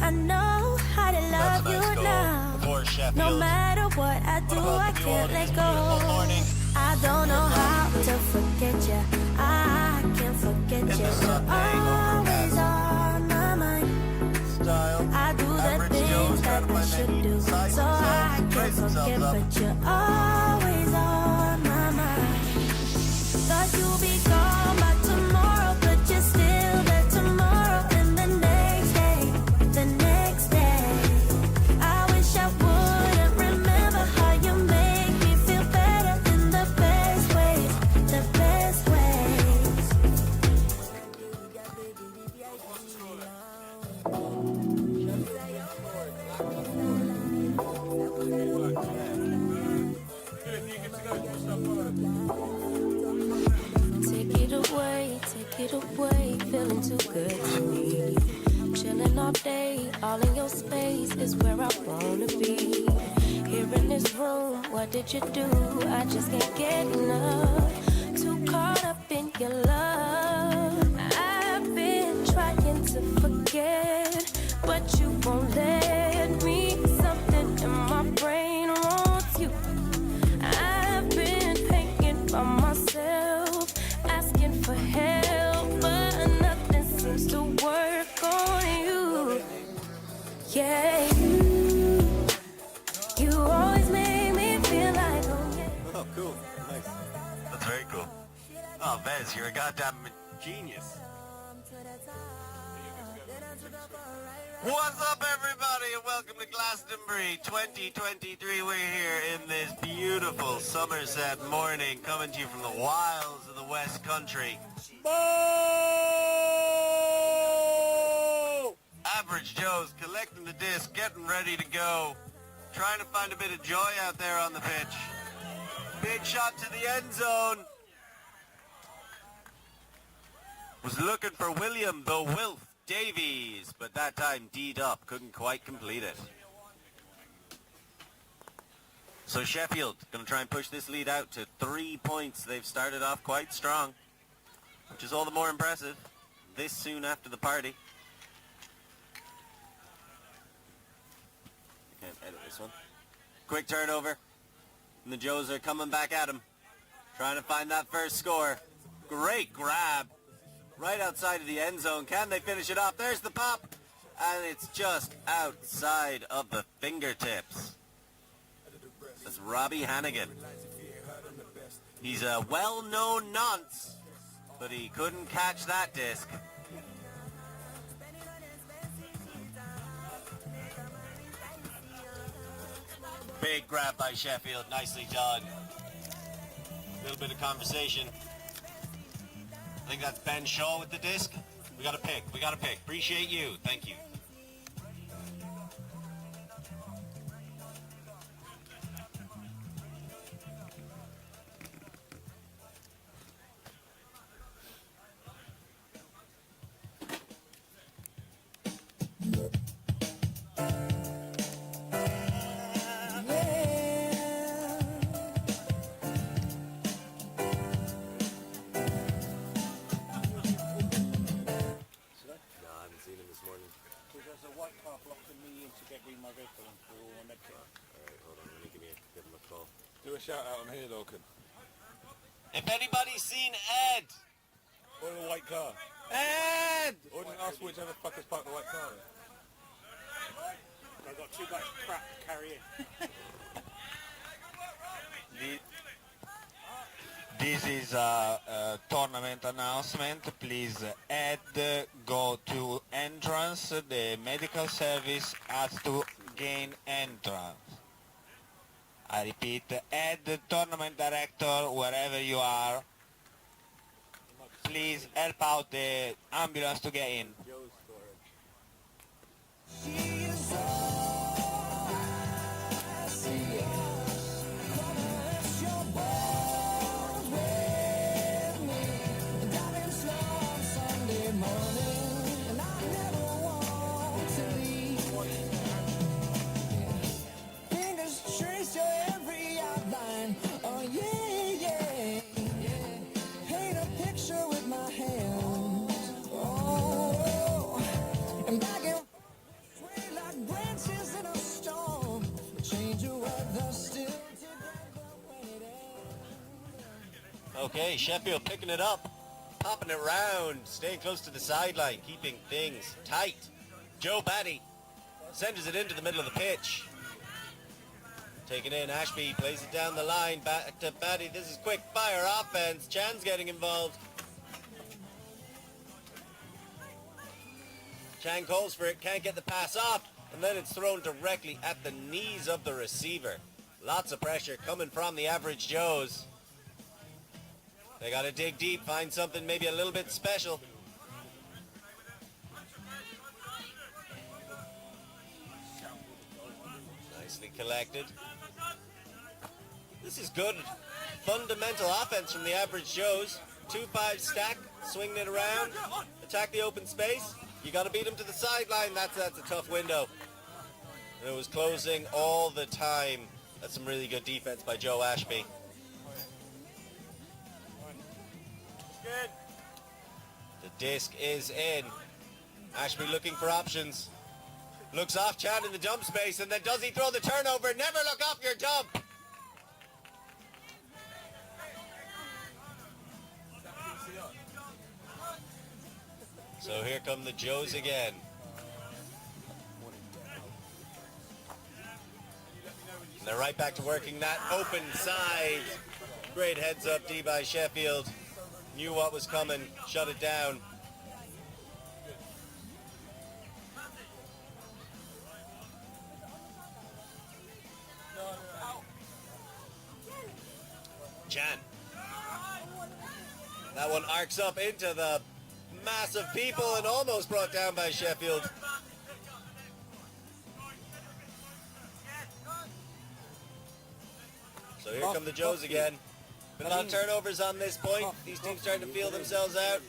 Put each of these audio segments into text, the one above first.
I know how to love you now. No matter what I do, I can't let go. I don't know how to forget you. I can't forget you. You're always on my mind. I do the things that I should do, so I can't forget, but you're always on my mind. Thought you'd be gone by tomorrow, but you're still there tomorrow and the next day, the next day. I wish I wouldn't remember how you make me feel better in the best ways, the best ways. Take it away, feeling too good to me. Chilling all day, all in your space is where I wanna be. Here in this room, what did you do? I just can't get enough. Too caught up in your love. I've been trying to forget, but you won't let me. Something in my brain wants you. I've been thinking by myself, asking for help, but nothing seems to work on you. Yeah, you always make me feel like, oh yeah. Oh, cool. Nice. That's very cool. Oh, Vez, you're a goddamn genius. What's up, everybody, and welcome to Glastonbury 2023. We're here in this beautiful Somerset morning, coming to you from the wilds of the West Country. Whoa! Average Joe's collecting the disc, getting ready to go, trying to find a bit of joy out there on the pitch. Big shot to the end zone. Was looking for William the Wilf Davies, but that time D'd up, couldn't quite complete it. So Sheffield going to try and push this lead out to 3 points. They've started off quite strong, which is all the more impressive this soon after the party. Can't edit this one. Quick turnover, and the Joes are coming back at him, trying to find that first score. Great grab. Right outside of the end zone. Can they finish it off? There's the pop. And it's just outside of the fingertips. That's Robbie Hannigan. He's a well-known nonce, but he couldn't catch that disc. Big grab by Sheffield. Nicely done. A little bit of conversation. I think that's Ben Shaw with the disc. We got to pick. Appreciate you. Thank you. Do a shout out on here, Logan. If anybody's seen Ed, Or the white car. Ed! Or just ask whichever fuckers parked the white car. I've got too much crap to carry in. This is a tournament announcement. Please, Ed, go to entrance. The medical service has to gain entrance. I repeat, Ed, tournament director, wherever you are, please help out the ambulance to get in. Okay, Sheffield picking it up, popping it round, staying close to the sideline, keeping things tight. Joe Batty sends it into the middle of the pitch. Taken in, Ashby plays it down the line, back to Batty. This is quick fire offense. Chan's getting involved. Chan calls for it, can't get the pass off, and then it's thrown directly at the knees of the receiver. Lots of pressure coming from the Average Joes. They got to dig deep, find something maybe a little bit special. Nicely collected. This is good fundamental offense from the Average Joes. 2-5 stack, swinging it around, attack the open space. You got to beat them to the sideline. That's a tough window. And it was closing all the time. That's some really good defense by Joe Ashby. Good. The disc is in. Ashby looking for options. Looks off Chan in the dump space, and then does he throw the turnover? Never look off your dump. So here come the Joes again. And they're right back to working that open side. Great heads up D by Sheffield. Knew what was coming, shut it down. Chan. That one arcs up into the massive people and almost brought down by Sheffield. So here come the Joes again. Been a lot of turnovers on this point. These teams trying to feel themselves out.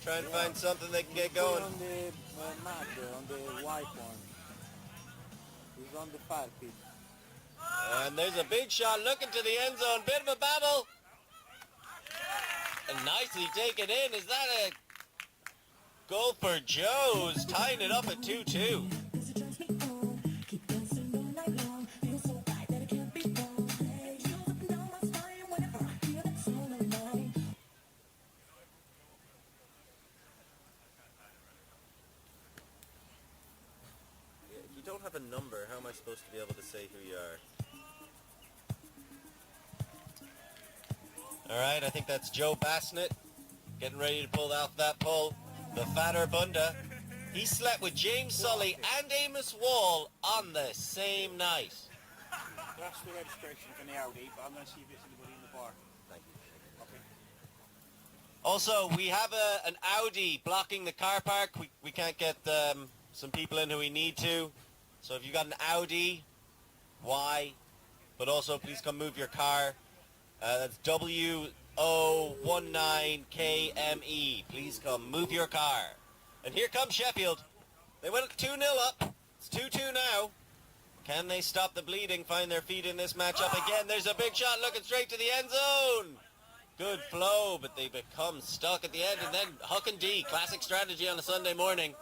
Trying to find something they can get going. On the map, on the white one. He's on the far pitch. And there's a big shot looking to the end zone. Bit of a battle. And nicely taken in. Is that a goal for Joes? Tying it up at 2-2. If you don't have a number, how am I supposed to be able to say who you are? Alright, I think that's Joe Bassnett getting ready to pull off that pull. The fatter Bunda. He slept with James Sully and Amos Wall on the same night. That's the registration for the Audi, but I'm going to see if it's anybody in the bar. Thank you. Okay. Also, we have an Audi blocking the car park. We can't get some people in who we need to. So if you got an Audi, why? But also, please come move your car. That's W-O-19-KME. Please come move your car. And here comes Sheffield. They went 2-0 up. It's 2-2 now. Can they stop the bleeding, find their feet in this matchup again? There's a big shot looking straight to the end zone. Good flow, but they become stuck at the end. And then Huck and D, classic strategy on a Sunday morning.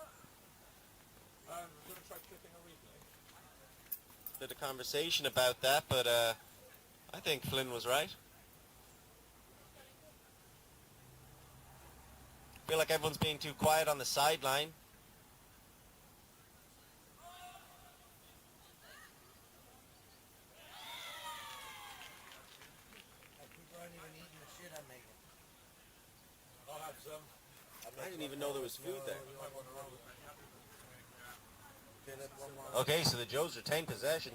Bit of conversation about that, but I think Flynn was right. Feel like everyone's being too quiet on the sideline. I didn't even know there was food there. Okay, so the Joes retain possession.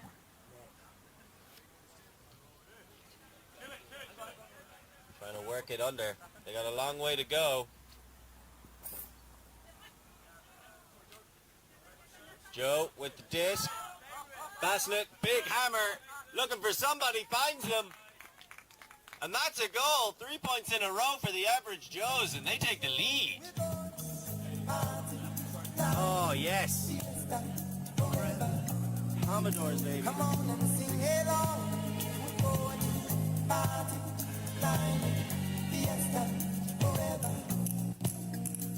Trying to work it under. They got a long way to go. Joe with the disc. Bassnett, big hammer, looking for somebody, finds them. And that's a goal. 3 points in a row for the Average Joes, and they take the lead. Oh, yes. Commodores, baby. Come on and sing along. We're going to party, night, fiesta, forever.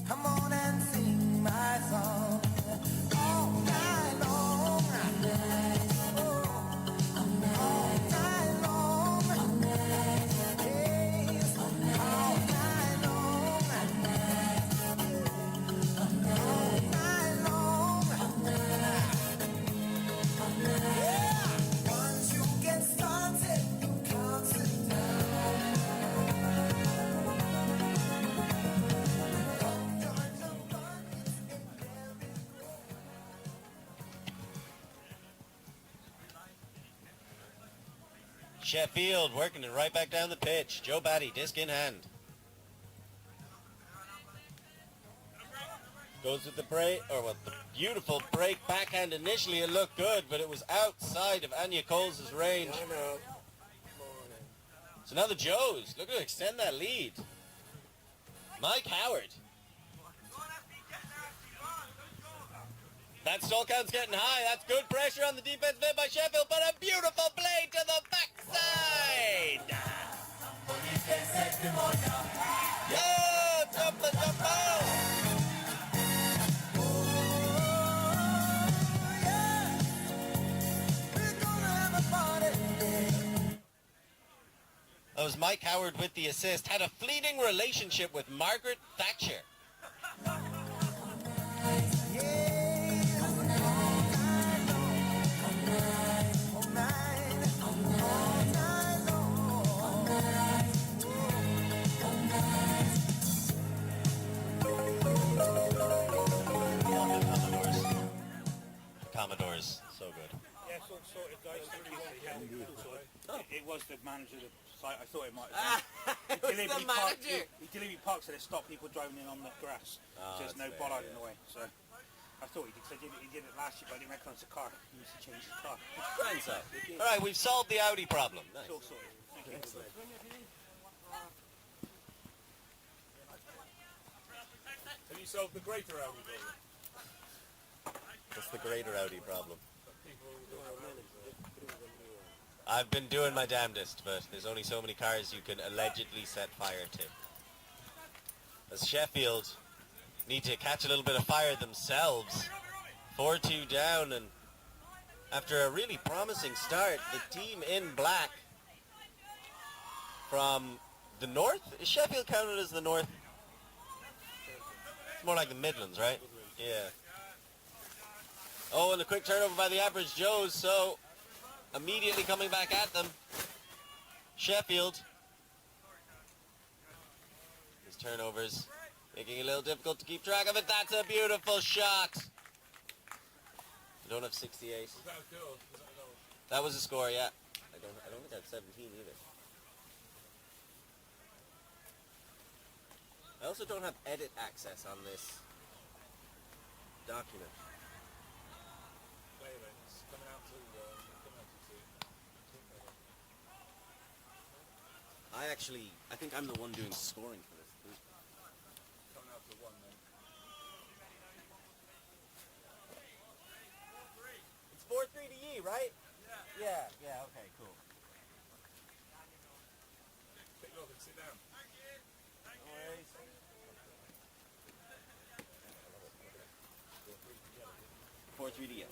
Come on and sing my song all night long. All night long. Hey, Sheffield working it right back down the pitch. Joe Batty, disc in hand. Goes with the break, or with the beautiful break backhand. Initially it looked good, but it was outside of Anya Coles' range. So now the Joes looking to extend that lead. Mike Howard. That stall count's getting high. That's good pressure on the defense made by Sheffield, but a beautiful play to the backside. Oh, jump the jump out. That was Mike Howard with the assist. Had a fleeting relationship with Margaret Thatcher. Commodores, so good. Yeah, it's all sorted, guys. It was the manager of the site. I thought it might have been. It was the manager. He delivered parks so they stopped people driving in on the grass. So there's no bollard in the way. So I thought he did. Cause he did it last year, but I didn't recognise the car. He needs to change his car. Fine, so. All right, we've solved the Audi problem. Nice. It's all sorted. Thank you. Excellent. Have you solved the greater Audi problem? What's the greater Audi problem? I've been doing my damnedest, but there's only so many cars you can allegedly set fire to. As Sheffield need to catch a little bit of fire themselves. 4-2 down, and after a really promising start, the team in black from the north. Is Sheffield counted as the north? It's more like the Midlands, right? Yeah. Oh, and a quick turnover by the Aberage Joes, so immediately coming back at them. Sheffield. His turnovers making it a little difficult to keep track of it. That's a beautiful shot. You don't have 68. Was that a goal? That was a score, yeah. I don't think I have 17 either. I also don't have edit access on this document. It's coming out to I think I'm the one doing scoring for this. coming out to 1 then. It's 4-3 to Yi, right? Yeah, okay, cool. Take it off and sit down. No worries. 4-3 to Yi.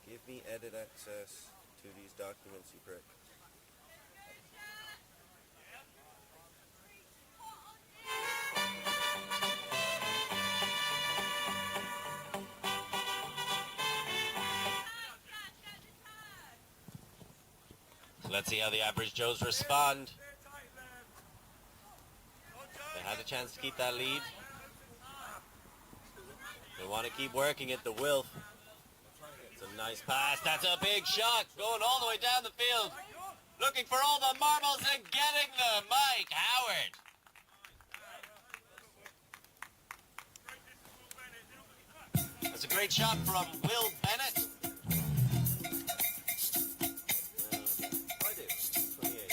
Give me edit access to these documents, you prick. So let's see how the Aberage Joes respond. They had a chance to keep that lead. They want to keep working it, the Wilf. It's a nice pass. That's a big shot going all the way down the field. Looking for all the marbles and getting them. Mike Howard. That's a great shot from Will Bennett. I do. 28.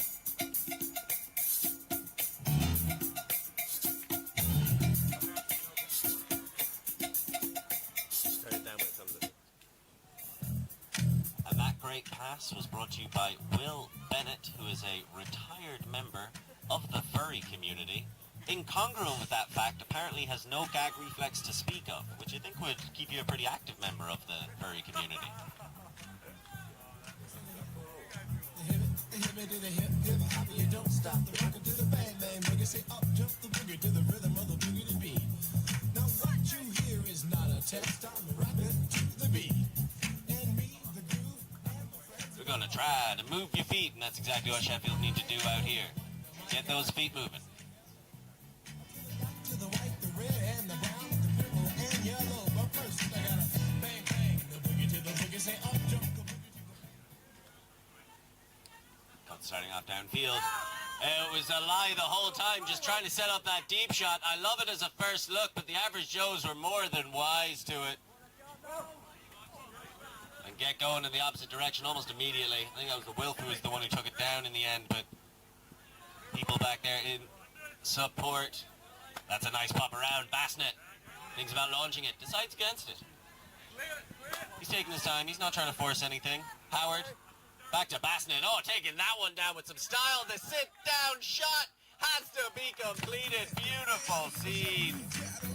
Turn it down when it comes in. And that great pass was brought to you by Will Bennett, who is a retired member of the furry community. Incongruent with that fact, apparently has no gag reflex to speak of, which I think would keep you a pretty active member of the furry community. You don't stop the rocket to the bang bang boogie. Say up jump the boogie to the rhythm of the boogie to beat. Now what you hear is not a test. I'm rapping to the beat. And me, the groove, and my friends. We're going to try to move your feet, and that's exactly what Sheffield need to do out here. Get those feet moving. To the white, the red, and the brown, the purple, and yellow. But first, I gotta bang bang the boogie to the boogie. Say up jump the Half downfield. It was a lie the whole time, just trying to set up that deep shot. I love it as a first look, but the Average Joes were more than wise to it. And get going in the opposite direction almost immediately. I think that was the Wilf who was the one who took it down in the end, but people back there in support. That's a nice pop around. Bassnett thinks about launching it, decides against it. He's taking his time, he's not trying to force anything. Howard, back to Bassnett. Oh, taking that one down with some style. The sit-down shot has to be completed. Beautiful scene.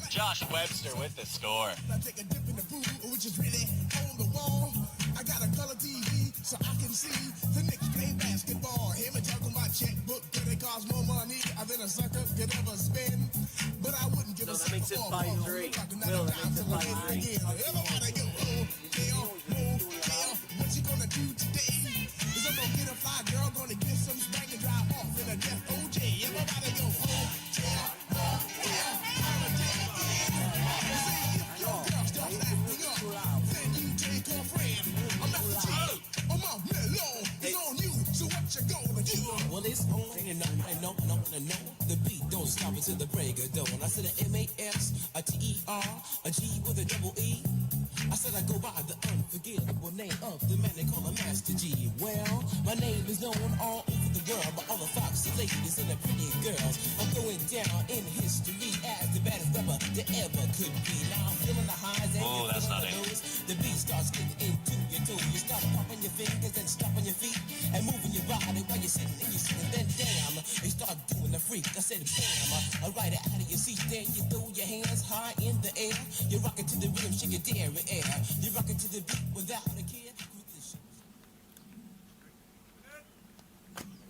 Josh Webster with the score. I take a dip in the pool, which is really on the wall. I got a color TV so I can see the Knicks play basketball. Him and juggle my checkbook, cause it costs more money than a sucker could ever spend. But I wouldn't give a that makes it 5-3. Will, that makes it 5-3. Everybody go, what you gonna do today? Is I'm gonna get a fly girl, gonna get some spank and drive off in a death OJ. Everybody go, hotel, holiday inn. Say if your girl starts acting up, then you take her friend. I'm not the G, I'm a mellow. It's on you, so what you gonna do? Well, it's on and on and on and on and on. The beat don't stop until the break of dawn. I said a M-A-S, a T-E-R, a G with a double E. I said I go by the unforgettable name of the man they call a Master G. Well, my name is known all over the world by all the foxy ladies and the pretty girls. I'm going down in history as the baddest rapper there ever could be. Now I'm feeling the highs and Oh, that's not it. the beat starts getting into your toe. You start popping your fingers and stomping your feet and moving your body while you're sitting and you're sitting. Then damn, you start doing the freak. I said bam, right out of your seat. Then you throw your hands high in the air. You rock it to the rhythm, shake your dairy air. You rock it to the beat without a care.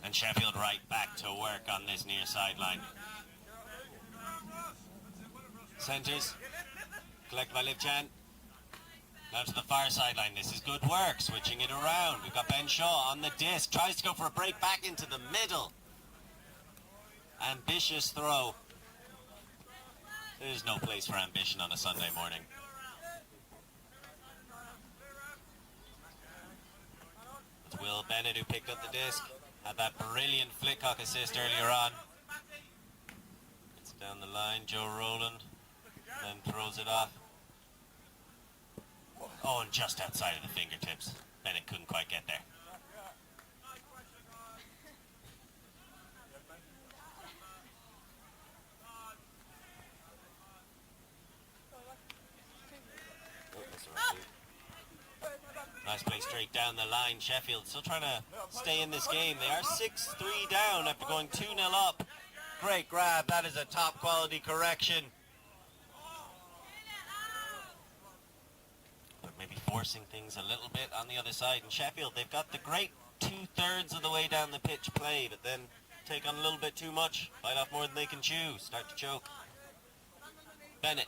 And Sheffield right back to work on this near sideline. Centres, collected by Livchan. Now to the far sideline. This is good work, switching it around. We've got Ben Shaw on the disc. Tries to go for a break back into the middle. Ambitious throw. There's no place for ambition on a Sunday morning. It's Will Bennett who picked up the disc. Had that brilliant flick-cock assist earlier on. It's down the line, Joe Rowland. Then throws it off. Oh, and just outside of the fingertips. Bennett couldn't quite get there. Nice play straight down the line. Sheffield still trying to stay in this game. They are 6-3 down after going 2-0 up. Great grab. That is a top quality correction. But maybe forcing things a little bit on the other side. And Sheffield, they've got the great 2/3 of the way down the pitch play, but then take on a little bit too much. Bite off more than they can chew. Start to choke. Bennett.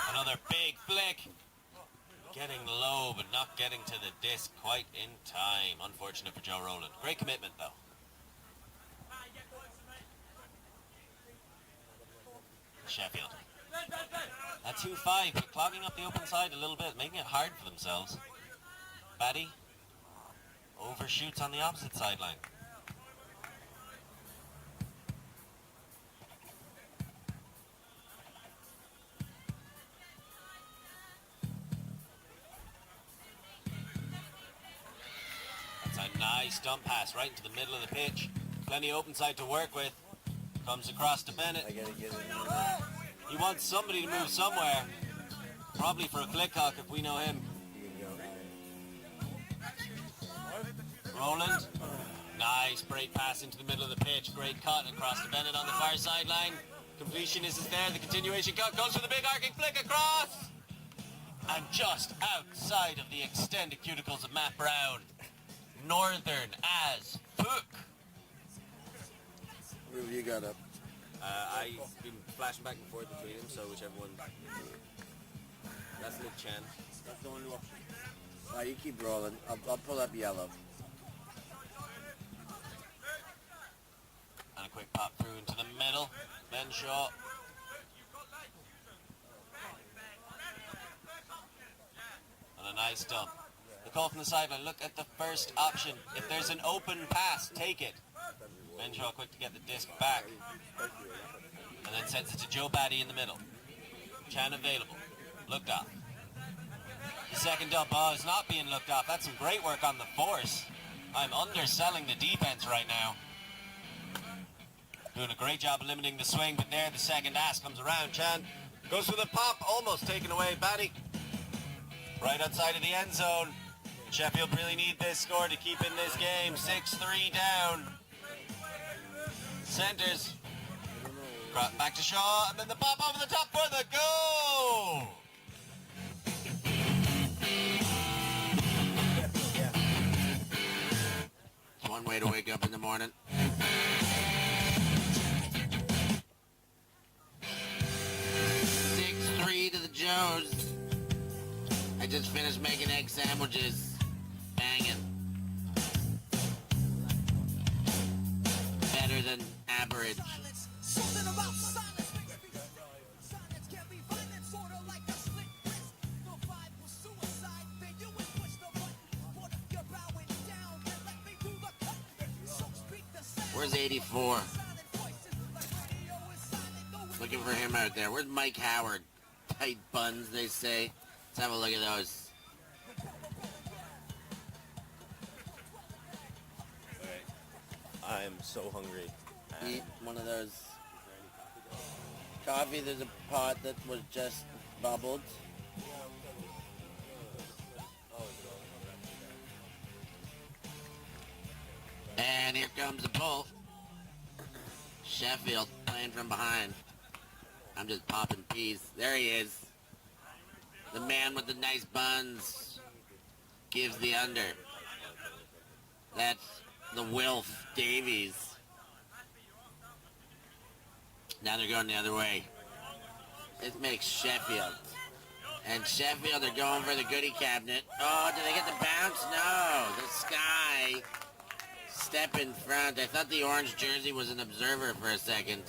Another big flick. Getting low, but not getting to the disc quite in time. Unfortunate for Joe Rowland. Great commitment, though. Sheffield. At 2-5, but clogging up the open side a little bit, making it hard for themselves. Batty overshoots on the opposite sideline. A nice dump pass right into the middle of the pitch. Plenty of open side to work with. Comes across to Bennett. He wants somebody to move somewhere. Probably for a flick-cock if we know him. Rowland. Nice break pass into the middle of the pitch. Great cut across to Bennett on the far sideline. Completion is there. The continuation cut goes for the big arcing flick across. And just outside of the extended cuticles of Matt Brown. Northern as fuck. What have you got up? I've been flashing back and forth between them, so whichever one. That's Luke Chen. That's the only one. Alright, you keep rolling. I'll pull up yellow. And a quick pop through into the middle. Ben Shaw. And a nice dump. The call from the sideline. Look at the first option. If there's an open pass, take it. Renshaw quick to get the disc back. And then sends it to Joe Batty in the middle. Chan available. Looked off. The second dump, is not being looked off. That's some great work on the force. I'm underselling the defense right now. Doing a great job of limiting the swing, but there the second ass comes around. Chan goes for the pop, almost taken away. Batty right outside of the end zone. Sheffield really need this score to keep in this game. 6-3 down. Centers. Back to Shaw, and then the pop over the top for the goal! It's one way to wake up in the morning. 6-3 to the Joes. I just finished making egg sandwiches. Banging. Better than Aberage. Something about silence makes me feel silence can be violent, sort of like a slit wrist. The vibe was suicide, then you would push the button. What if you're bowing down, then let me do the cut. So speak the sound. Where's 84? Looking for him out there. Where's Mike Howard? Tight buns, they say. Let's have a look at those. I'm so hungry. Eat one of those. Coffee, there's a pot that was just bubbled. And here comes the pull. Sheffield playing from behind. I'm just popping peas. There he is. The man with the nice buns gives the under. That's the Wilf Davies. Now they're going the other way. This makes Sheffield. And Sheffield are going for the goodie cabinet. Oh, did they get the bounce? No. The Sky step in front. I thought the orange jersey was an observer for a second.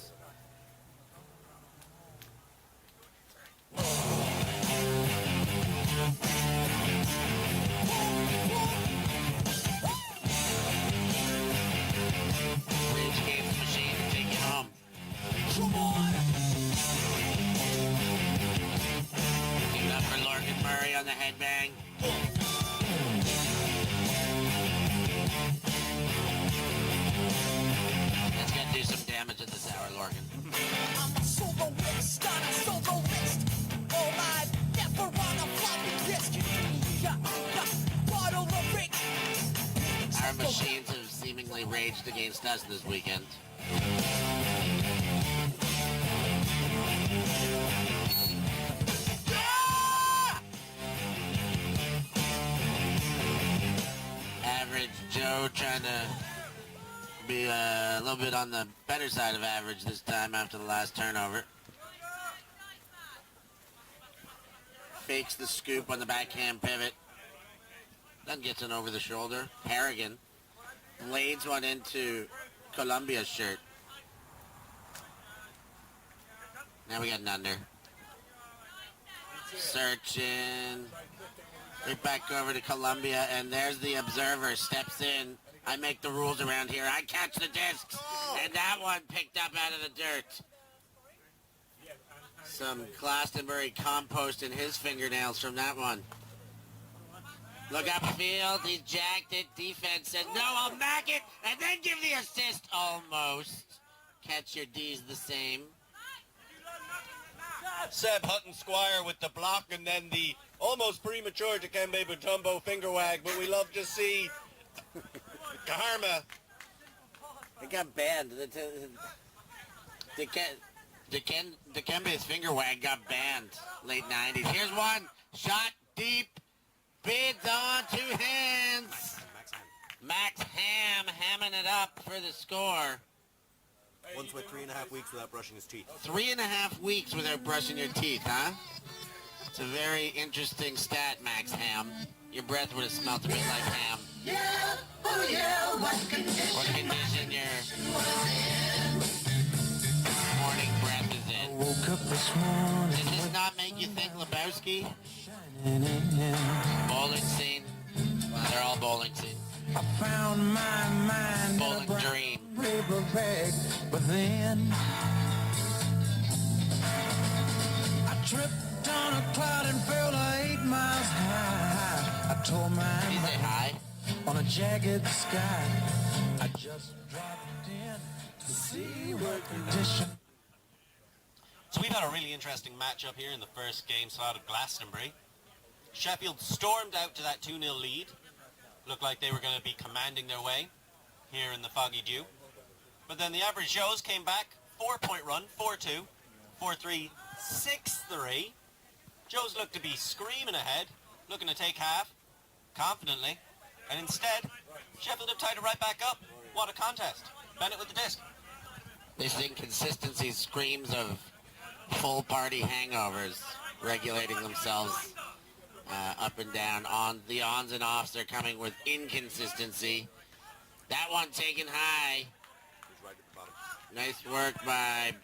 Rage Games machine, take it home. Give it up for Lorcan Murray on the headbang. That's gonna do some damage at this hour, Lorcan. I'm a soloist, not a soloist. All I never on a floppy disk. Bottle of Rick. Our machines have seemingly raged against us this weekend. Average Joe trying to be a little bit on the better side of average this time after the last turnover. Fakes the scoop on the backhand pivot. Then gets it over the shoulder. Harrigan blades one into Columbia's shirt. Now we got an under. Searching. Right back over to Columbia, and there's the observer. Steps in. I make the rules around here. I catch the discs. And that one picked up out of the dirt. Some Glastonbury compost in his fingernails from that one. Look upfield. He's jacked it. Defense said, no, I'll mack it. And then give the assist. Almost. Catch your D's the same. Seb Hutton-Squire with the block and then the almost premature Dikembe Mutombo finger wag, but we love to see Karma. It got banned. Dikembe's finger wag got banned late 90s. Here's one. Shot deep. Bids on two hands. Max Ham hamming it up for the score. Once went 3.5 weeks without brushing his teeth. 3.5 weeks without brushing your teeth, huh? It's a very interesting stat, Max Ham. Your breath would have smelled a bit like ham. Yeah, oh yeah, what condition? What condition your morning breath is in? Woke up this morning. Does this not make you think Lebowski? Bowling scene. They're all bowling team. I found my mind Bowling in a brown dream. paper bag, but then I tripped on a cloud and fell 8 miles high. I tore my Did he say hi? on a jagged sky. I just dropped in to see what condition. So we've had a really interesting matchup here in the first game slot of Glastonbury. Sheffield stormed out to that 2-0 lead. Looked like they were going to be commanding their way here in the foggy dew. But then the Aberage Joes came back, 4-point run, 4-2, 4-3, 6-3. Joes looked to be screaming ahead, looking to take half, confidently. And instead, Sheffield have tied it right back up. What a contest. Bennett with the disc. This inconsistency screams of full party hangovers regulating themselves up and down. On the ons and offs are coming with inconsistency. That one taken high. Nice work by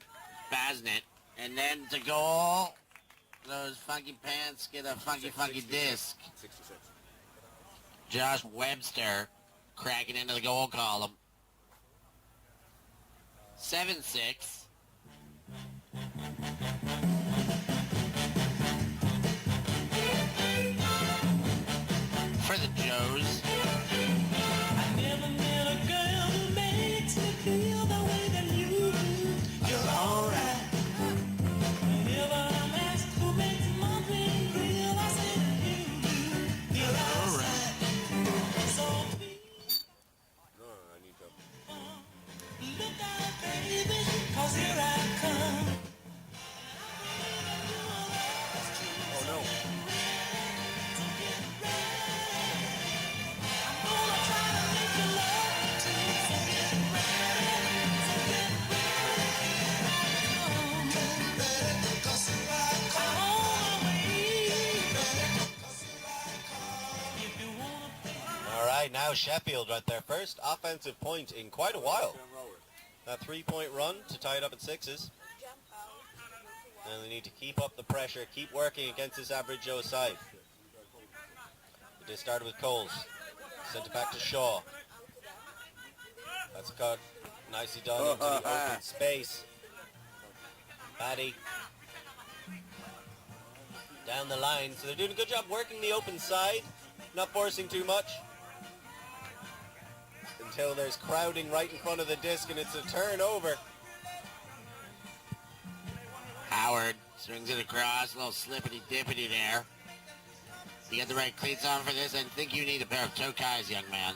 Basnett. And then to goal, those funky pants get a funky disc. Josh Webster cracking into the goal column. 7-6. For the Joes. I never met a girl who makes me feel the way that you do. You're alright. Whenever I'm asked who makes my dream real, I say that you do. You're alright. So look out, baby, 'cause here I come. Oh no. Alright, now Sheffield got their first offensive point in quite a while. That 3-point run to tie it up at 6s. And they need to keep up the pressure, keep working against this Aberage Joe side. They started with Coles. Sent it back to Shaw. That's cut nicely done into the open space. Paddy. Down the line. So they're doing a good job working the open side. Not forcing too much. Until there's crowding right in front of the disc and it's a turnover. Howard swings it across, a little slippity-dippity there. You got the right cleats on for this? I think you need a pair of toe ties, young man.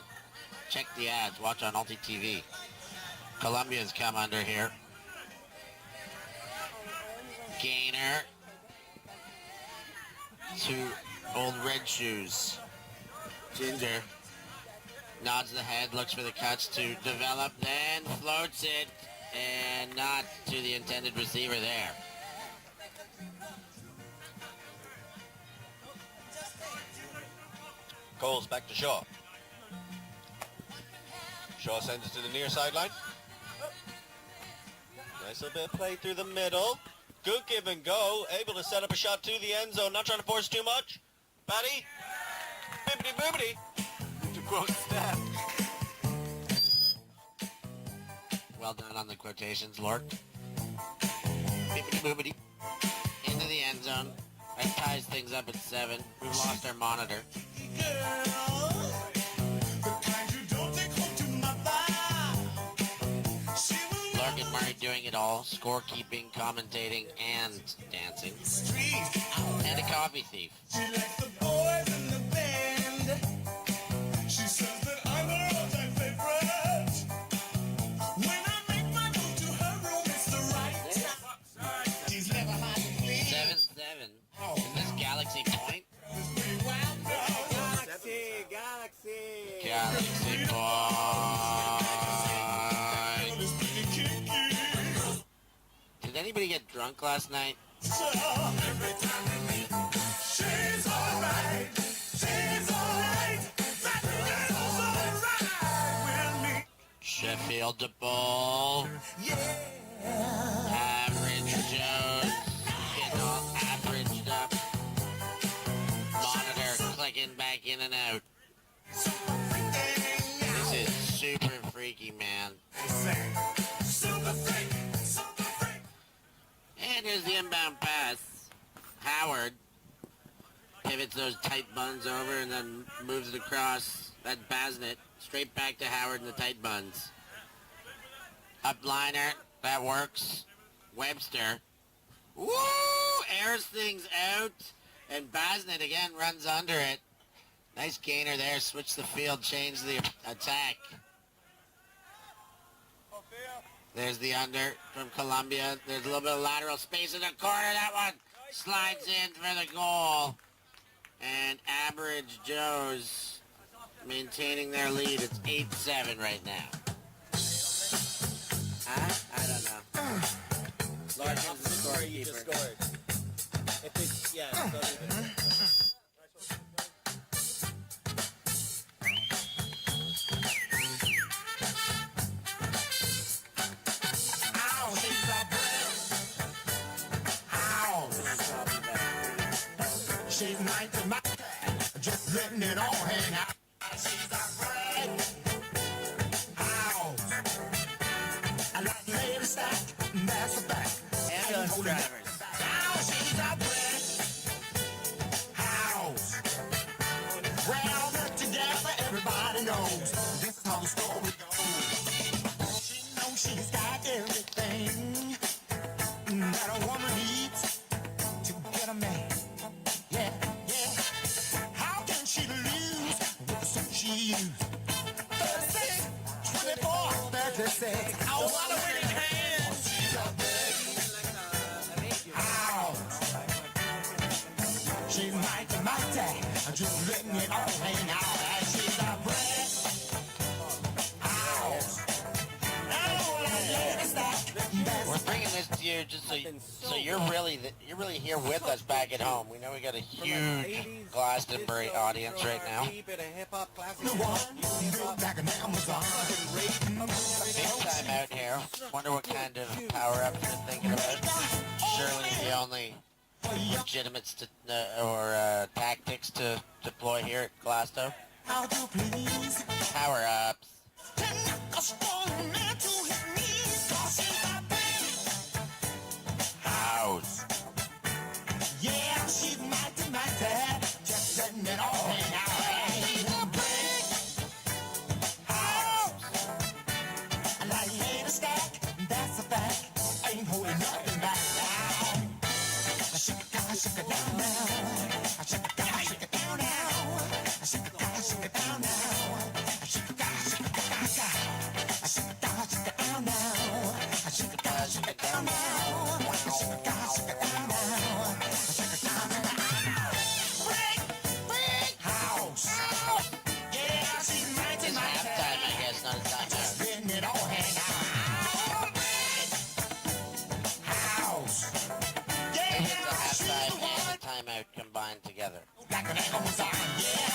Check the ads. Watch on Ulti TV. Columbia's come under here. Gainer. To old red shoes. Ginger. Nods the head, looks for the cuts to develop, then floats it, and not to the intended receiver there. Coles back to Shaw. Shaw sends it to the near sideline. Nice little bit of play through the middle. Good give and go. Able to set up a shot to the end zone. Not trying to force too much. Paddy. Bibbity boobity. To quote Steph. Well done on the quotations, Lord. Bibbity boobity. Into the end zone. That ties things up at 7. We've lost our monitor. Larkin Murray doing it all. Scorekeeping, commentating, and dancing. And a coffee thief. She likes the boys in the band. She says that I'm her all-time favorite. When I make my move to her room, it's the right time. She's never hard to please. 7-7. Is this Galaxy Point? Galaxy Point. Did anybody get drunk last night? She's alright. She's alright. That girl's alright with me. Sheffield to bowl. Yeah. Average Jones. Getting all averaged up. Monitor clicking back in and out. So inbound pass. Howard pivots those tight buns over and then moves it across. That's Basnett. Straight back to Howard in the tight buns. Upliner. That works. Webster. Woo! Airs things out. And Basnett again runs under it. Nice gainer there. Switch the field. Change the attack. There's the under from Columbia. There's a little bit of lateral space in the corner. That one slides in for the goal. And Aberage Joes maintaining their lead. It's 8-7 right now. I don't know. Larkin's the scorekeeper. If it's, yeah, it's not even. She's nice to my just letting it all hang out. She's a bread house. I like lady stack, that's a fact. Ambulance drivers. Now she's a bread house. Well, they're together, everybody knows. This is how the story goes. She knows she's got everything that a woman needs to get a man. Yeah, yeah. How can she lose with the suit she used? 36, 24, 36. I want a winning hand. She's a big house. She's mighty, mighty. I'm just letting it all hang out. And she's a brick house. Oh, that's that. We're bringing this to you just so you're really here with us back at home. We know we got a huge Glastonbury audience right now. Keep it a hip-hop classic. The one back in Amazon. Big time out here. Wonder what kind of power-ups you're thinking about. Surely the only legitimate tactics to deploy here at Glasto. How to please. Power-ups. A strong man to his knees. 'Cause she's a big House. yeah, she's mighty, mighty. Just letting it all hang out. And she's a big house. I like lady stack, that's a fact. Ain't holding nothing back now. I shake it down, shake it down now. I shake it down, shake it down now. I shake it down, shake it down now. I shake it down, shake it down now. I shake it down, shake it down now. I shake it down, shake it down now. I shake it down, shake it down now. I shake it down now. Big house. Yeah, she's mighty, It's mighty. halftime, I guess, not a timeout. Letting it all hang out. Big house. Yeah, It's a she's halftime the one. and a timeout combined together. Like an Amazon, yeah.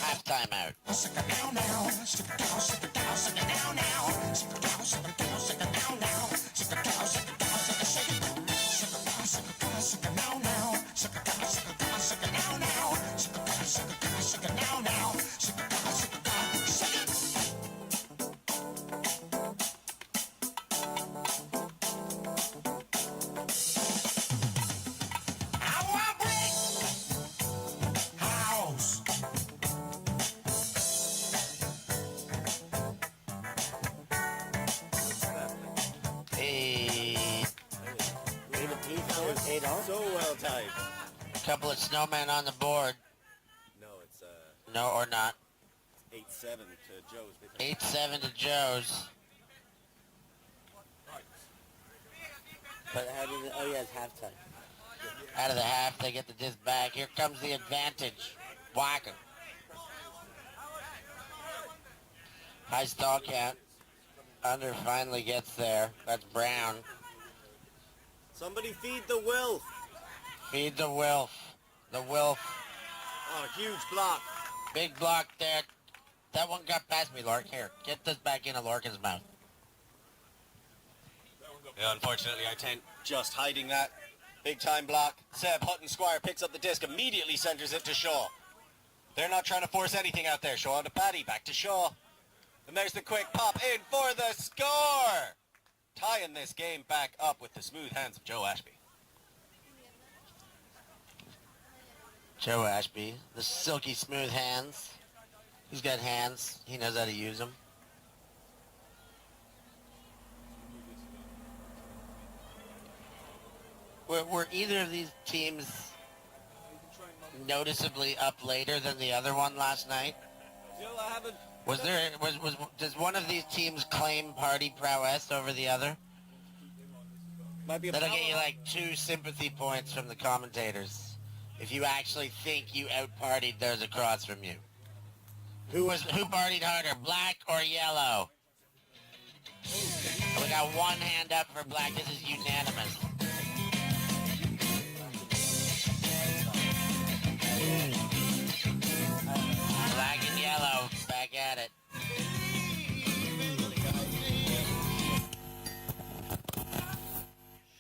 Halftime out. Shake it down now. Shake it down, shake it down, shake it down now. Shake it down, shake it down, shake it down now. Shake it down, shake it down, shake it, shake it. Shake it down, shake it down, shake it down now. Shake it down, shake it down, shake it down now. Shake it down, shake it down, shake it down now. Shake it down, shake it down, shake it. I want brick house. Hey, So well timed. couple of snowmen on the board. No, it's No or not. 8-7 to Joe's. 8-7 to Joe's. But how did it, oh yeah, it's halftime. Out of the half, they get the disc back. Here comes the advantage. Whacker. High stall count. Under finally gets there. That's Brown. Somebody feed the Wilf. Feed the Wilf. The Wilf. Oh, huge block. Big block there. That one got past me, Lark. Here, get this back into Larkin's mouth. Yeah, unfortunately, I tend just hiding that. Big time block. Seb Hutton Squire picks up the disc, immediately centers it to Shaw. They're not trying to force anything out there. Shaw to Paddy, back to Shaw. And there's the quick pop in for the score. Tying this game back up with the smooth hands of Joe Ashby. Joe Ashby, the silky smooth hands. He's got hands. He knows how to use them. Were either of these teams noticeably up later than the other one last night? Joe, I haven't... Does one of these teams claim party prowess over the other? Might be a That'll get you like 2 sympathy points from the commentators if you actually think you out-partied those across from you. Who partied harder, black or yellow? We got one hand up for black. This is unanimous. Black and yellow, back at it.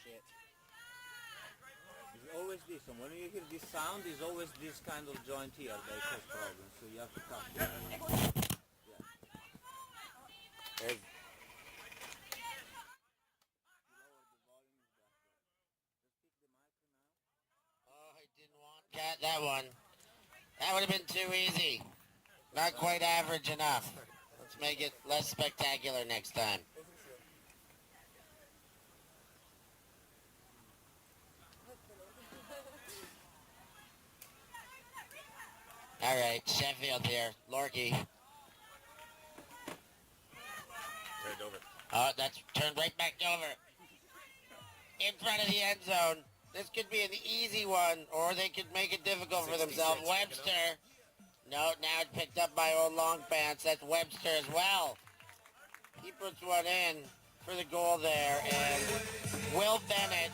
Shit. It's always this one. When you hear this sound, it's always this kind of joint here that cause problems. So you have to cut it. There's I didn't want that one. That would have been too easy. Not quite average enough. Let's make it less spectacular next time. All right, Sheffield here. Lorky. Turned over. Oh, that's turned right back over. In front of the end zone. This could be an easy one, or they could make it difficult for themselves. Webster. No, now it's picked up by old long pants. That's Webster as well. He puts one in for the goal there, and Will Bennett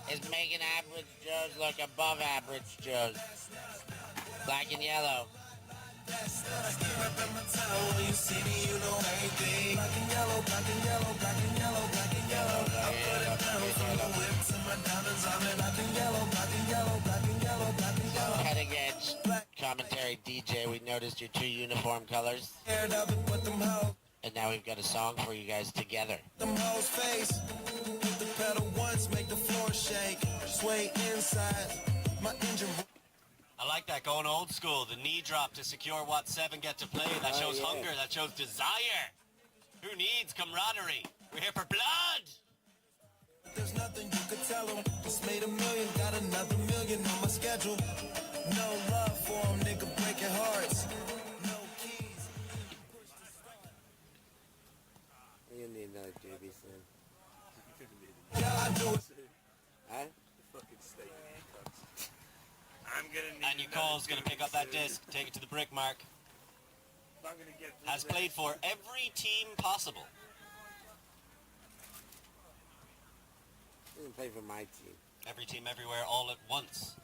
is making Average Joe's look above Average Joe's. Black and yellow. Cutting edge commentary DJ, we noticed your 2 uniform colors. And now we've got a song for you guys together. I like that, going old school. The knee drop to secure what 7 get to play. That shows hunger, that shows desire. Who needs camaraderie? We're here for blood! There's nothing you could tell them. Just made $1 million, got another $1 million on my schedule. No love for them, nigga breaking hearts. No keys. You need another doobie soon. Yeah, I do it. Huh? Fucking steak. I'm gonna need And Nicole's going to pick up that disc, take it to the brick mark. I'm gonna get Has played for every team possible. He didn't play for my team. Every team everywhere all at once.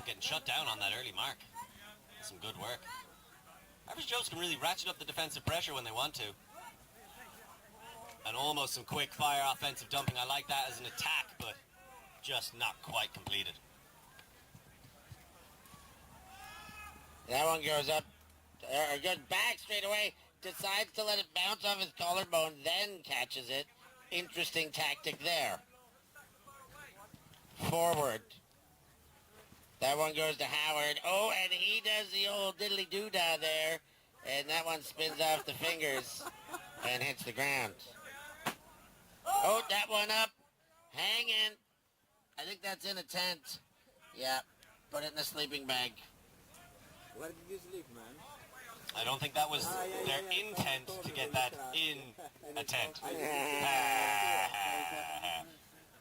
Getting shut down on that early mark. Some good work. Average Joes can really ratchet up the defensive pressure when they want to. And almost some quick fire offensive dumping. I like that as an attack, but just not quite completed. That one goes up, goes back straight away, decides to let it bounce off his collarbone, then catches it. Interesting tactic there. Forward. That one goes to Howard. Oh, and he does the old diddly-doo-dah there, and that one spins off the fingers and hits the ground. Oh, that one up, hanging. I think that's in a tent. Yeah, put it in the sleeping bag. Where did you sleep, man? I don't think that was their intent to get that in a tent.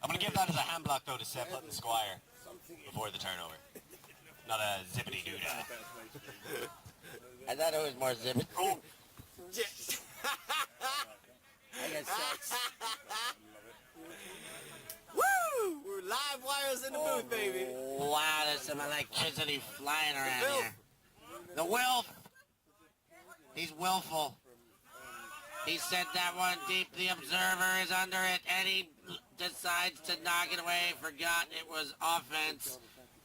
I'm going to give that as a hand block, though, to Seth Hutton Squire before the turnover. Not a zippity-doo-dah. I thought it was more zippy. Oh! I got sex. Woo! We're live wires in the booth, baby. Wow, there's some electricity flying around here. The Wilf. He's willful. He sent that one deep. The observer is under it, and he decides to knock it away. Forgot it was offense,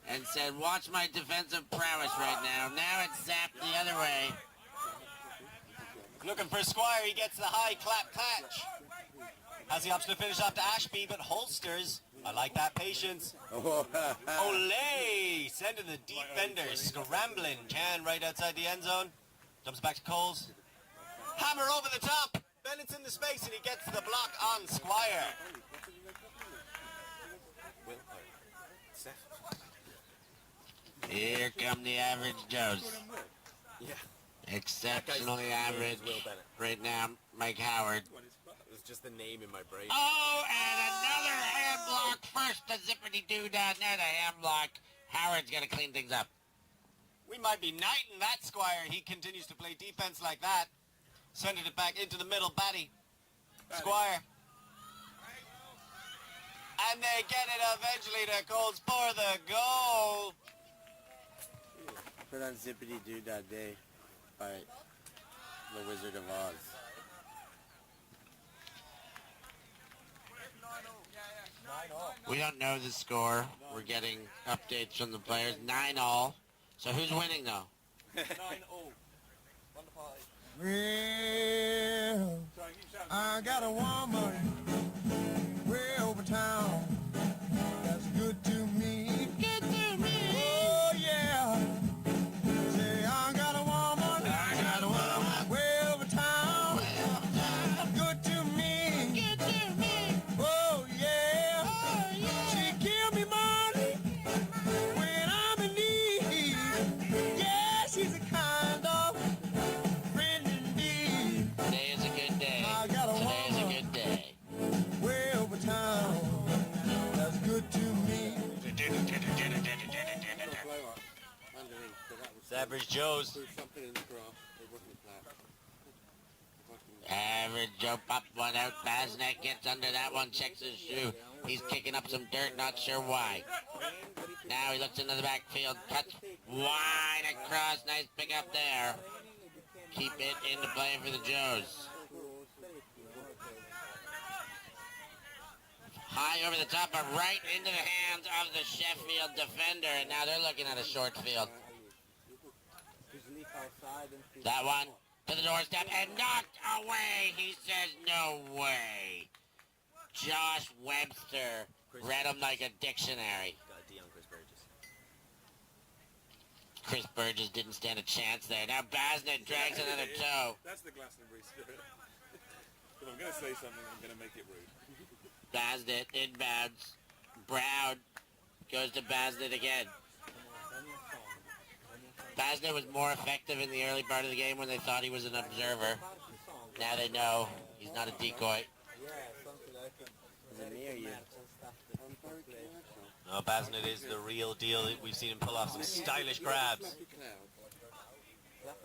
and said, watch my defensive prowess right now. Now it's zapped the other way. Looking for Squire, he gets the high clap catch. Has the option to finish off to Ashby, but holsters I like that patience. Olay! Sending the defender scrambling. Can right outside the end zone. Dumps back to Coles. Hammer over the top. Bennett's in the space and he gets the block on Squire. Here come the average Joes. Yeah. Exceptionally average. Right now, Mike Howard. It was just the name in my brain. Oh, and another hand block. First the zippity-doo down there, the hand block. Howard's going to clean things up. We might be knighting that Squire. He continues to play defense like that. Sending it back into the middle, Batty. Squire. And they get it eventually to Coles for the goal. Put on Zippity Doo that day by the Wizard of Oz. We don't know the score. We're getting updates from the players. 9-all. So who's winning, though? 9-all. Won the party. Well, I got a woman way over town that's good to me. Good to me. Oh yeah. Say I got a woman way over town. Good to me. Good to me. Oh yeah. She give me money when I'm in need. Yeah, she's a kind of friend indeed. Today is a good day. I got a Today is a woman good day. way over town that's good to me. It's Average Joe's. Average Joe popped one out. Basnek gets under that one, checks his shoe. He's kicking up some dirt, not sure why. Now he looks into the backfield, cuts wide across. Nice pick up there. Keep it into play for the Joes. High over the top, but right into the hands of the Sheffield defender, and now they're looking at a short field. That one to the doorstep and knocked away. He says, no way. Josh Webster read him like a dictionary. Chris Burgess didn't stand a chance there. Now Basnet drags another toe. That's the Glastonbury spirit. If I'm going to say something, I'm going to make it rude. Basnet inbounds. Brown goes to Basnet again. Basnet was more effective in the early part of the game when they thought he was an observer. Now they know he's not a decoy. No, Basnet is the real deal. We've seen him pull off some stylish grabs.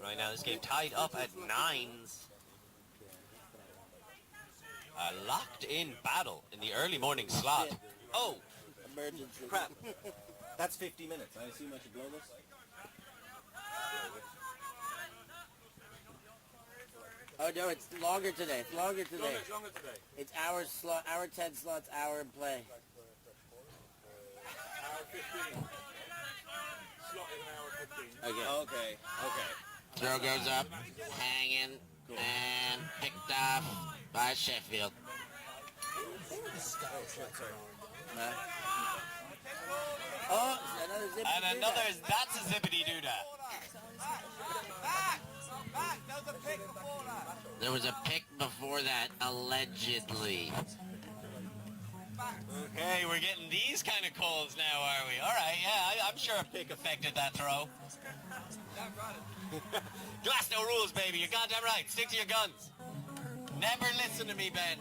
Right now, this game tied up at 9s. A locked-in battle in the early morning slot. Oh, Emergency. Crap. That's 50 minutes. I assume I should blow this. Oh no, it's longer today. It's longer today. It's longer today. It's hour 10 slots, hour in play. Hour 15. Slot is an hour 15. Okay. Okay. Throw goes up, hanging, and picked off by Sheffield. Oh, another zip. and another, that's a zippity-doo-dah. There was a pick before that, allegedly. Okay, we're getting these kind of calls now, are we? All right, yeah, I'm sure a pick affected that throw. Glasgow rules, baby. You're goddamn right. Stick to your guns. Never listen to me, Ben.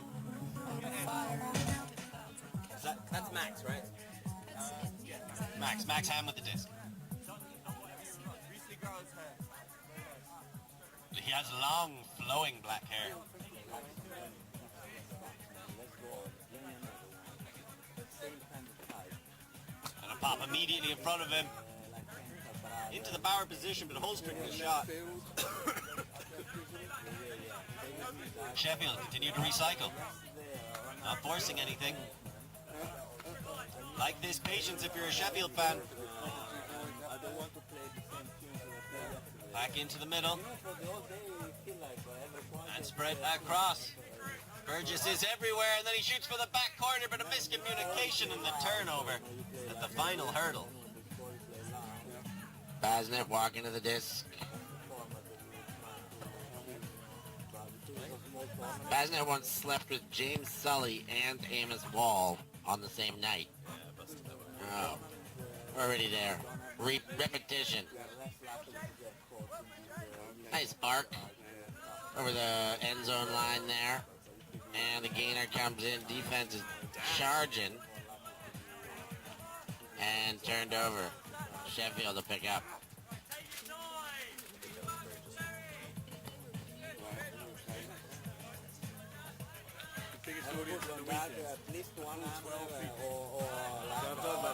That's Max, right? Max Ham with the disc. He has long, flowing black hair. And a pop immediately in front of him. Into the Bauer position, but holstering the shot. Sheffield continue to recycle. Not forcing anything. Like this patience if you're a Sheffield fan. Back into the middle. And spread across. Burgess is everywhere, and then he shoots for the back corner, but a miscommunication in the turnover at the final hurdle. Basnet walking to the disc. Basnet once slept with James Sully and Amos Wall on the same night. Oh, already there. Repetition. Nice arc over the end zone line there. And the gainer comes in. Defense is charging. And turned over. Sheffield to pick up.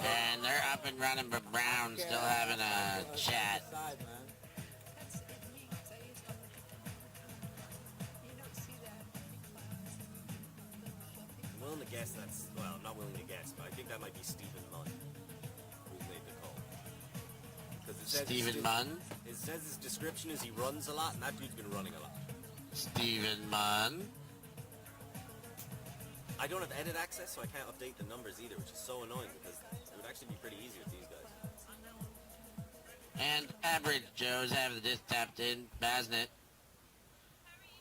And they're up and running, but Brown still having a chat. I'm willing to guess that's, well, I'm not willing to guess, but I think that might be Stephen Munn who made the call. Stephen Munn? It says his description is he runs a lot, and that dude's been running a lot. Stephen Munn? I don't have edit access, so I can't update the numbers either, which is so annoying because it would actually be pretty easy with these guys. And Aberage Joes have the disc tapped in. Basnet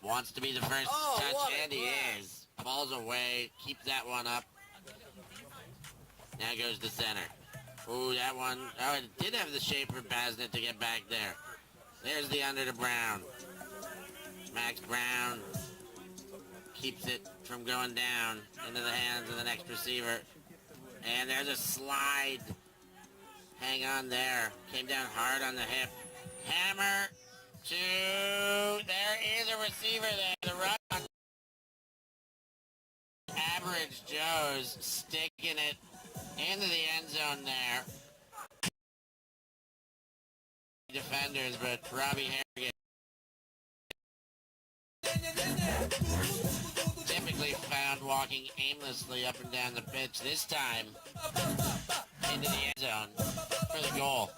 wants to be the first touch, and he is. Falls away, keeps that one up. Now goes to center. Ooh, that one, oh, it did have the shape for Basnet to get back there. There's the under to Brown. Max Brown keeps it from going down into the hands of the next receiver. And there's a slide. Hang on there. Came down hard on the hip. Hammer to... There is a receiver there. The run. Aberage Joe's sticking it into the end zone there. Defenders, but Robbie Harrigan typically found walking aimlessly up and down the pitch. This time into the end zone for the goal.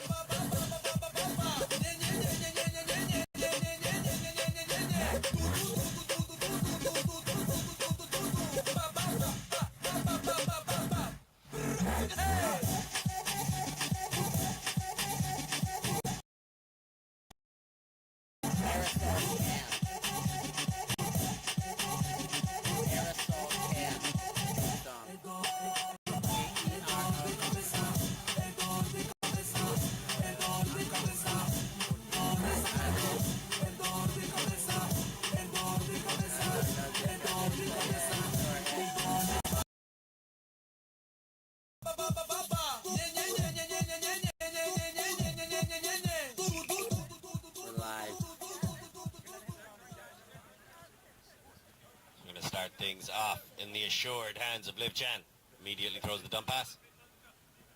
Things off in the assured hands of Liv Chan. Immediately throws the dump pass.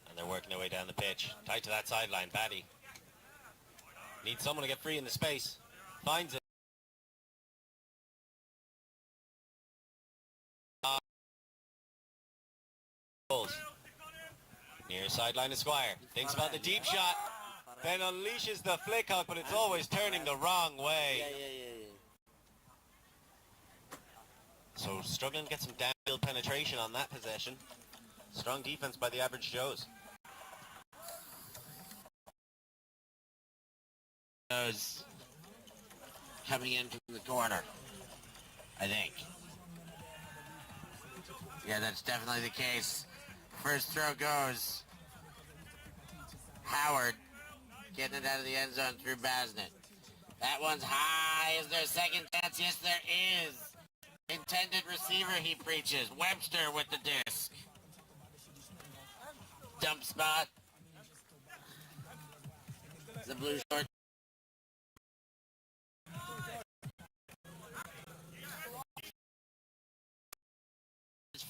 And they're working their way down the pitch. Tight to that sideline, Batty. Needs someone to get free in the space. Finds it. Near sideline to Squire. Thinks about the deep shot. Then unleashes the flick out, but it's always turning the wrong way. So struggling to get some downfield penetration on that possession. Strong defense by the Aberage Joes. Coming in from the corner, I think. Yeah, that's definitely the case. First throw goes. Howard getting it out of the end zone through Basnet. That one's high. Is there a second chance? Yes, there is. Intended receiver, he preaches. Webster with the disc. Dump spot. The blue short.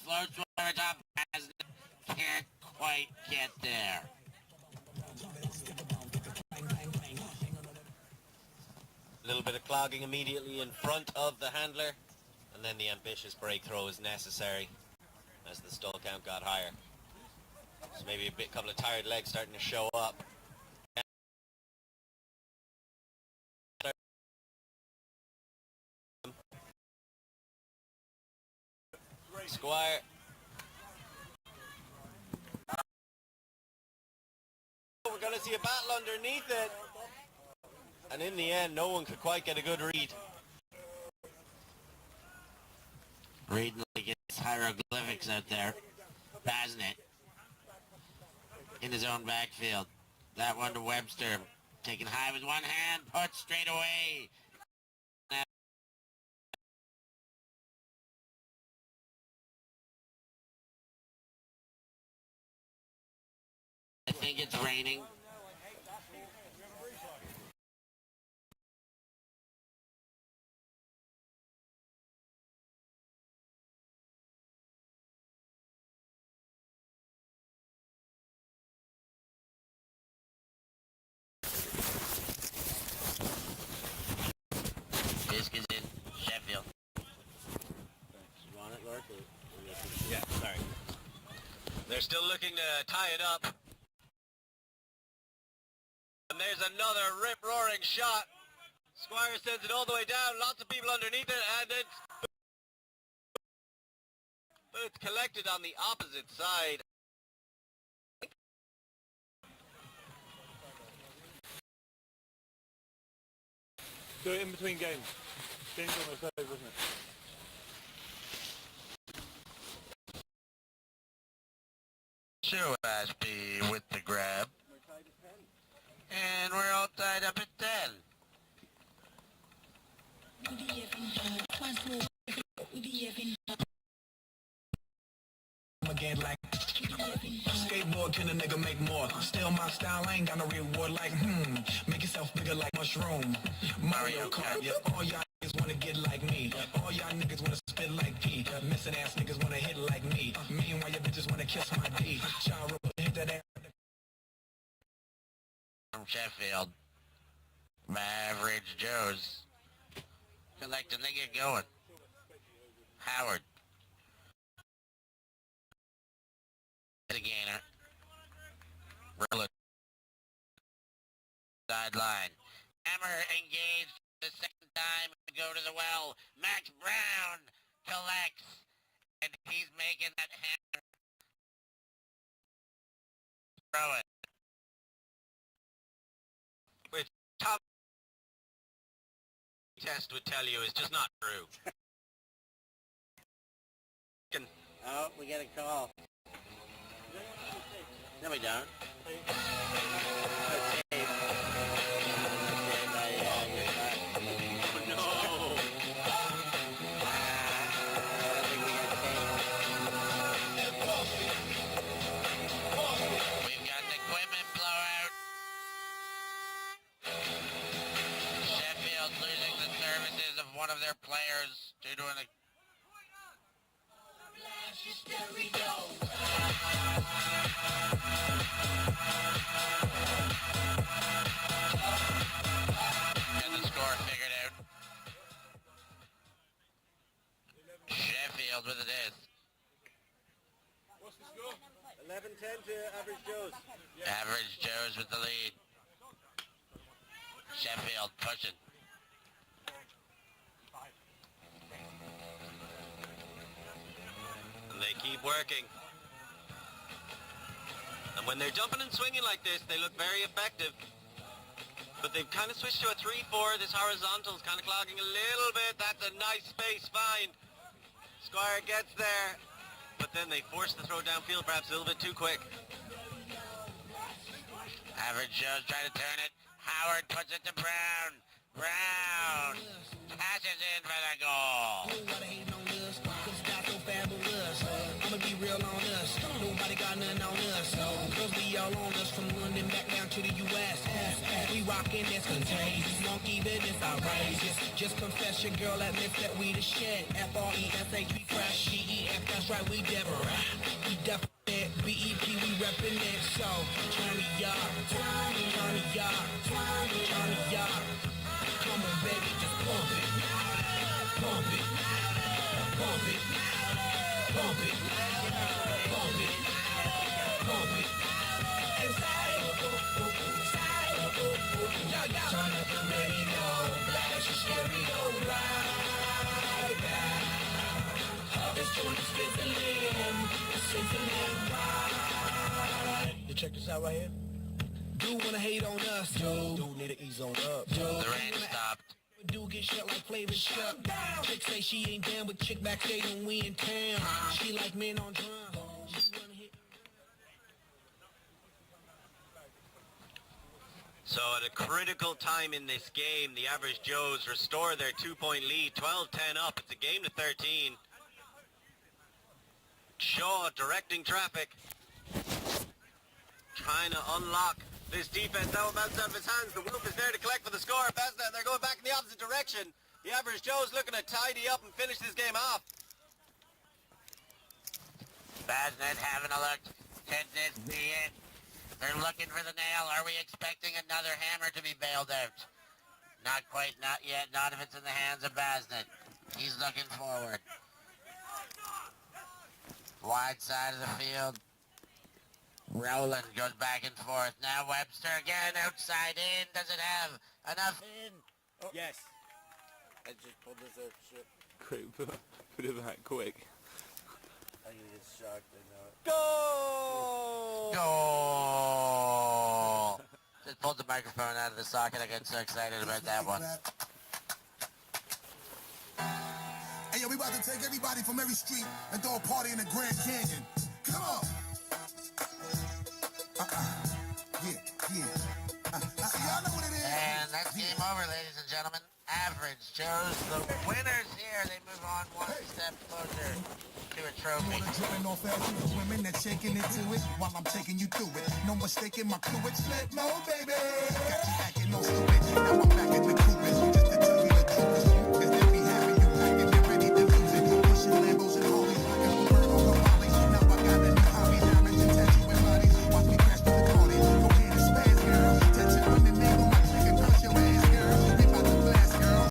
Floats over top. Can't quite get there. A little bit of clogging immediately in front of the handler. And then the ambitious break throw is necessary as the stall count got higher. So maybe a couple of tired legs starting to show up. see a battle underneath it. And in the end, no one could quite get a good read. Reading like it's hieroglyphics out there. Passing it. In his own backfield. That one to Webster. Taken high with one hand. Put straight away. I think it's raining. Disc is in Sheffield. You want it, Lord? Yeah, sorry. They're still looking to tie it up. And there's another rip-roaring shot. Squire sends it all the way down. Lots of people underneath it, and it's collected on the opposite side. Do it in between games. Game's almost over, isn't it? Show Ashby with the grab. And we're all tied up at 10. Again, like skateboard, can a nigga make more? Still my style, I ain't got no reward like make yourself bigger like mushroom. Mario Kart, yeah, all y'all niggas wanna get like me. All y'all niggas wanna spit like P. Missing ass niggas wanna hit like me. Meanwhile your bitches wanna kiss my D. Charo, hit that ass. From Sheffield. Average Joe's. Collecting, they get going. Howard. The gainer. Roller. Sideline. Hammer engaged the second time to go to the well. Max Brown collects. And he's making that hammer. Throw it. Which top test would tell you is just not true. Oh, we get a call. No, we don't. One of their players due to an... And the score figured out. Sheffield with it is. What's the score? 11-10 to Average Joe's. Average Joe's with the lead. Sheffield pushing. They keep working. And when they're jumping and swinging like this, they look very effective. But they've kind of switched to a 3-4. This horizontal is kind of clogging a little bit. That's a nice space find. Squire gets there, but then they force the throw downfield perhaps a little bit too quick. Average Joe's trying to turn it. Howard puts it to Brown. Brown passes in for the goal. I'ma be real on us. Nobody got nothing on us. Cause we all on us from London back down to the US. We rockin' this contagious. Monkey business outrageous. Just confess your girl admits that we the shit. F-R-E-S-H, we fresh. G-E-F, that's right, we definitely. We definitely. B-E-P, we reppin' it. So, turn me up. Turn me up. Turn me up. Come on, baby, just pump it. Pump it. Pump it. Pump it. Pump it. Pump it. Inside. Turn up the radio. Blast your stereo right now. This joint is fizzling. Sizzling right. You check this out right here. Do wanna hate on us, Joe. Do need to ease on up, Joe. The rain stopped. Do get shut like Flavor Shut. Chick say she ain't down with chick backstage when we in town. She like men on drum. She wanna hit. So at a critical time in this game, the Aberage Joes restore their 2-point lead, 12-10 up. It's a game to 13. Shaw directing traffic, trying to unlock this defense. Now it bounces out of his hands. The Wolf is there to collect for the score. Basnet, they're going back in the opposite direction. The Aberage Joes looking to tidy up and finish this game off. Basnet having a look. Could this be it? They're looking for the nail. Are we expecting another hammer to be bailed out? Not quite, not yet. Not if it's in the hands of Basnet. He's looking forward. Wide side of the field. Rowland goes back and forth. Now Webster again, outside in. Does it have enough in? Oh. Yes. I just pulled this out. Shit. Quick, put it back, quick. I'm gonna get shocked. I know it. Goal! Goal! Just pulled the microphone out of the socket. I got so excited about that one. Hey, yo, we about to take everybody from every street and throw a party in the Grand Canyon. Come on. Yeah. Y'all know what it is. And that's game over, ladies and gentlemen. Average Joe's the winners here. They move on one step closer to a trophy. Drilling off after the women that's shaking into it while I'm taking you through it. No mistaking my crew, it's lit, no baby.